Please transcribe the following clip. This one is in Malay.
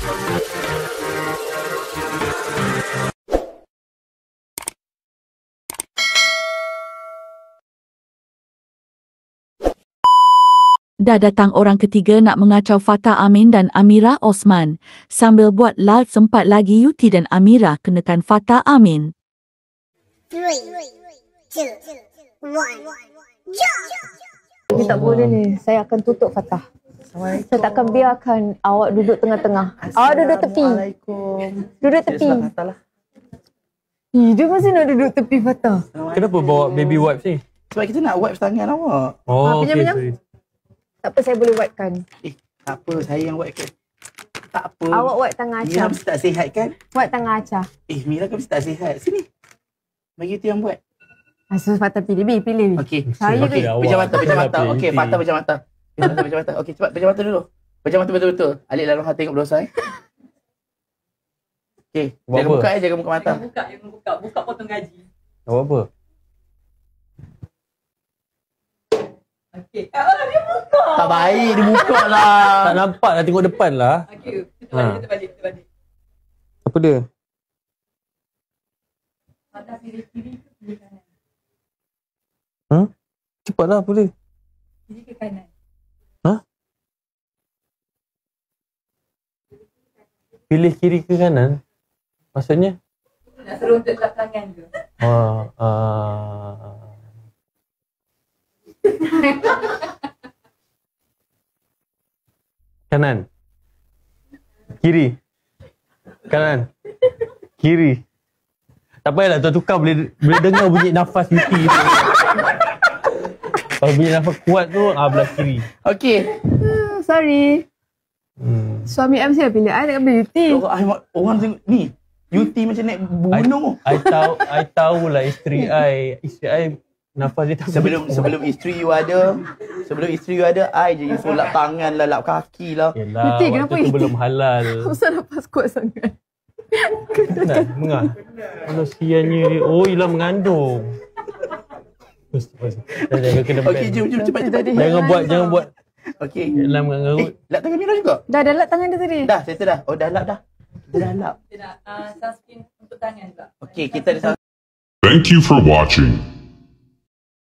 Dah datang orang ketiga nak mengacau Fatah Amin dan Amira Osman. Sambil buat live sempat lagi Yuti dan Amira kenakan Fatah Amin. 3, 2, 1, jump! Ini tak boleh ni. Saya akan tutup Fatah. Saya tak akan biarkan awak duduk tengah-tengah. Awak duduk tepi. Duduk tepi. Dia masih nak duduk tepi Fatah. Kenapa bawa baby wipes ni? Sebab kita nak wipe tangan awak. Oh, pinjam. okey. Tak apa, saya boleh wipekan. Tak apa, saya yang wipe kan. Tak apa. Awak wipe tangan Mira Acah. mesti tak sihat kan? Wipe tangan Acah. Mira kan mesti tak sihat. Sini. Bagi tu yang buat. So Fatah pilih. Pilih. Okey. Saya Okey, pejam mata. Okey, Fatah pejam mata. Pejam mata. Okey, cepat pejam mata dulu. Pejam mata betul-betul. Alik dalam hati tengok berdosa. Okey, jangan buka jangan buka mata. Jangan buka. Buka potong gaji. Awak apa? Okey. Dia buka. Tak baik dia buka lah. Tak nampak lah, tengok depan lah. Okey, kita balik. Apa dia? Fatah pilih kiri ke pilih kanan? Cepatlah apa dia? Kiri ke kanan? Pilih kiri ke kanan? Maksudnya? Nak suruh untuk lap tangan ke? Kanan. Kiri. Kanan. Kiri. Tak payahlah tukar boleh dengar bunyi nafas Yuti tu. Kalau bunyi nafas kuat tu belah kiri. Okey. Sorry. Suami I mesti pilih. I nak pilih Yuti. Orang tengok ni. Yuti macam naik gunung. I tahulah isteri I nafas dia tak Sebelum isteri you ada, I je you suruh lap tangan lah, lap kaki lah. Yelah, Yuti, waktu kenapa tu Yuti? belum halal. Kenapa nafas kuat sangat? Nak mengah. Manusianya dia. Oh, ialah mengandung. Jangan kena ban. Okey, jom cepat je tadi. Jangan buat. Okey. Ialah mengarut. Lap tangan Mira juga? Dah lap tangan dia tadi. Dah, settle dah. Oh, dah lap dah. Kita dah lap. Kita nak sunscreen untuk tangan pula. Okey, kita ada Thank you for watching.